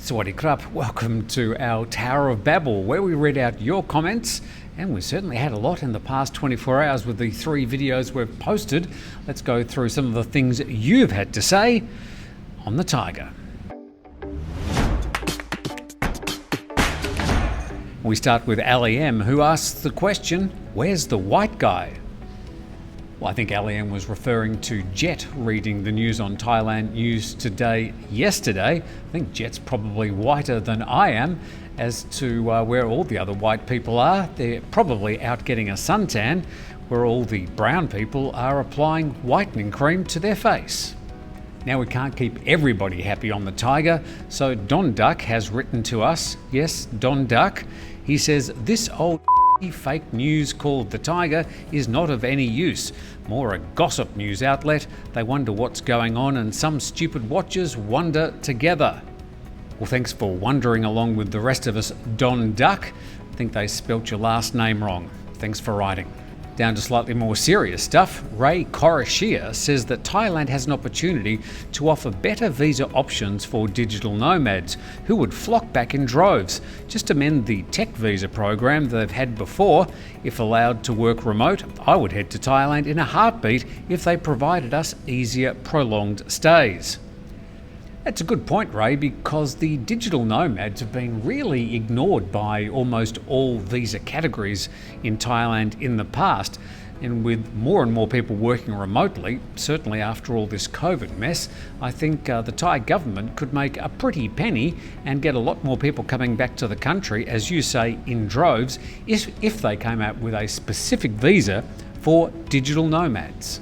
Sawasdee krap, welcome to our Tower of Babble, where we read out your comments, and we certainly had a lot in the past 24 hours with the 3 videos we've posted. Let's go through some of the things you've had to say on the Thaiger. We start with Ali M, who asks the question, where's the white guy? Well, I think Ali M was referring to Jet reading the news on Thailand News Today yesterday. I think Jet's probably whiter than I am. As to where all the other white people are, they're probably out getting a suntan, where all the brown people are applying whitening cream to their face. Now, we can't keep everybody happy on the Thaiger, so Don Duck has written to us. Yes, Don Duck. He says, this old fake news called the Thaiger is not of any use. More a gossip news outlet. They wonder what's going on and some stupid watchers wonder together. Well, thanks for wondering along with the rest of us, Don Duck. I think they spelt your last name wrong. Thanks for writing. Down to slightly more serious stuff, Rey Koroshiya says that Thailand has an opportunity to offer better visa options for digital nomads who would flock back in droves, just to mend the tech visa program they've had before. If allowed to work remote, I would head to Thailand in a heartbeat if they provided us easier, prolonged stays. That's a good point, Ray, because the digital nomads have been really ignored by almost all visa categories in Thailand in the past. And with more and more people working remotely, certainly after all this COVID mess, I think the Thai government could make a pretty penny and get a lot more people coming back to the country, as you say, in droves, if they came out with a specific visa for digital nomads.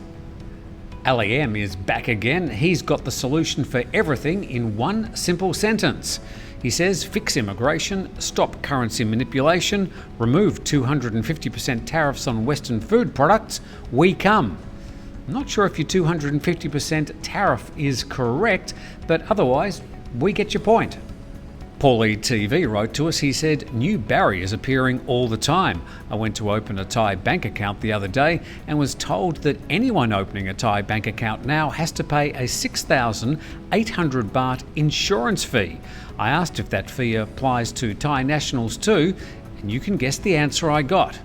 Ali M is back again. He's got the solution for everything in one simple sentence. He says, fix immigration, stop currency manipulation, remove 250% tariffs on Western food products, we come. I'm not sure if your 250% tariff is correct, but otherwise, we get your point. Paulie TV wrote to us. He said, new barriers appearing all the time. I went to open a Thai bank account the other day and was told that anyone opening a Thai bank account now has to pay a 6,800 baht insurance fee. I asked if that fee applies to Thai nationals too, and you can guess the answer I got.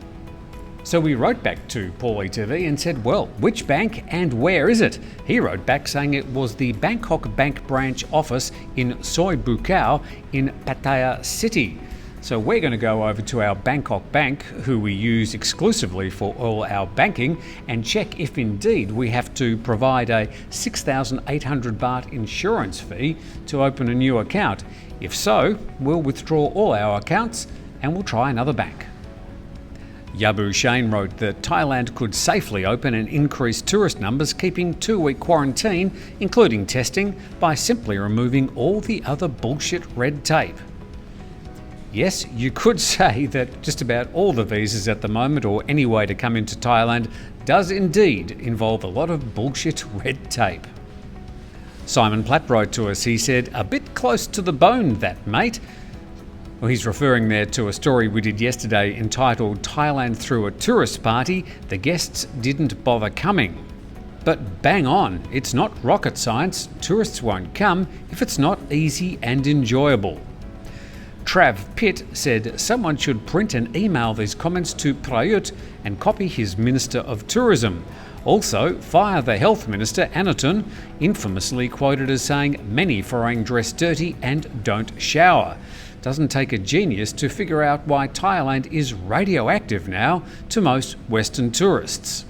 So we wrote back to Paulie TV and said, well, which bank and where is it? He wrote back saying it was the Bangkok Bank branch office in Soi Buakhao in Pattaya City. So we're going to go over to our Bangkok bank, who we use exclusively for all our banking, and check if indeed we have to provide a 6,800 baht insurance fee to open a new account. If so, we'll withdraw all our accounts and we'll try another bank. Yabu Shane wrote that Thailand could safely open and increase tourist numbers, keeping 2-week quarantine, including testing, by simply removing all the other bullshit red tape. Yes, you could say that just about all the visas at the moment, or any way to come into Thailand, does indeed involve a lot of bullshit red tape. Simon Platt wrote to us. He said, a bit close to the bone, that mate. Well, he's referring there to a story we did yesterday entitled Thailand Threw a Tourist Party, the guests didn't bother coming. But bang on, it's not rocket science. Tourists won't come if it's not easy and enjoyable. Trav Pitt said someone should print and email these comments to Prayut and copy his Minister of Tourism. Also, fire the Health Minister, Anatun, infamously quoted as saying many foreign dress dirty and don't shower. Doesn't take a genius to figure out why Thailand is radioactive now to most Western tourists.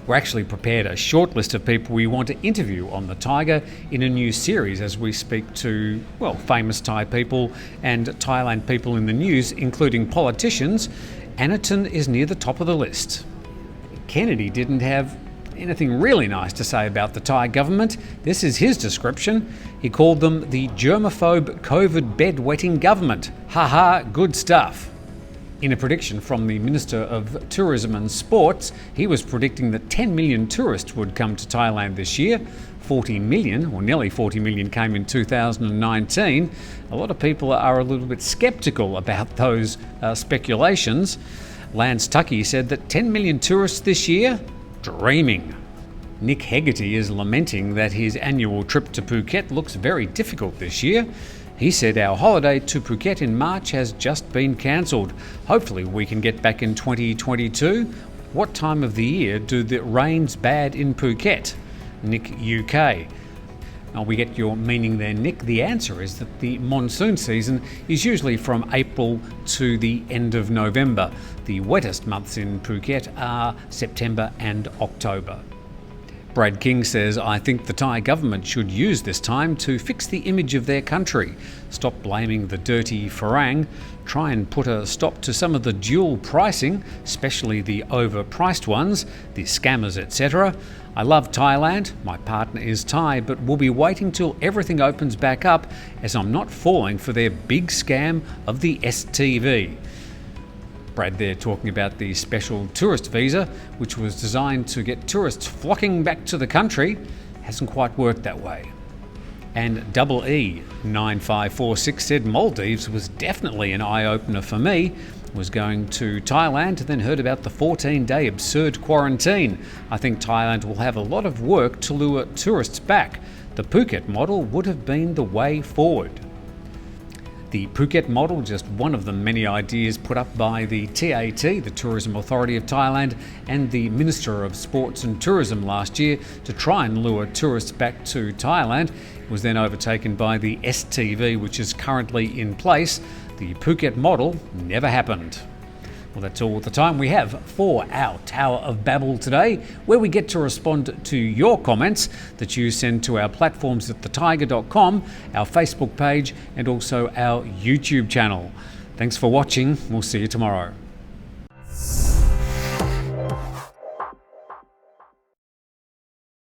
We're actually prepared a short list of people we want to interview on the Thaiger in a new series as we speak to, well, famous Thai people and Thailand people in the news, including politicians. Anatun is near the top of the list. Kennedy didn't have anything really nice to say about the Thai government. This is his description. He called them the germaphobe COVID bedwetting government. Haha, good stuff. In a prediction from the Minister of Tourism and Sports, he was predicting that 10 million tourists would come to Thailand this year. 40 million, or nearly 40 million, came in 2019. A lot of people are a little bit sceptical about those speculations. Lance Tucky said that 10 million tourists this year? Dreaming. Nick Hegarty is lamenting that his annual trip to Phuket looks very difficult this year. He said our holiday to Phuket in March has just been cancelled. Hopefully we can get back in 2022. What time of the year do the rains bad in Phuket? Nick UK. Now we get your meaning there, Nick. The answer is that the monsoon season is usually from April to the end of November. The wettest months in Phuket are September and October. Brad King says, I think the Thai government should use this time to fix the image of their country. Stop blaming the dirty farang. Try and put a stop to some of the dual pricing, especially the overpriced ones, the scammers, etc. I love Thailand. My partner is Thai, but we'll be waiting till everything opens back up, as I'm not falling for their big scam of the STV. Brad there talking about the special tourist visa, which was designed to get tourists flocking back to the country. Hasn't quite worked that way. And EE9546 said Maldives was definitely an eye-opener for me. Was going to Thailand, then heard about the 14-day absurd quarantine. I think Thailand will have a lot of work to lure tourists back. The Phuket model would have been the way forward. The Phuket model, just one of the many ideas put up by the TAT, the Tourism Authority of Thailand, and the Minister of Sports and Tourism last year to try and lure tourists back to Thailand. It was then overtaken by the STV, which is currently in place. The Phuket model never happened. Well, that's all the time we have for our Tower of Babble today, where we get to respond to your comments that you send to our platforms at thetiger.com, our Facebook page, and also our YouTube channel. Thanks for watching. We'll see you tomorrow.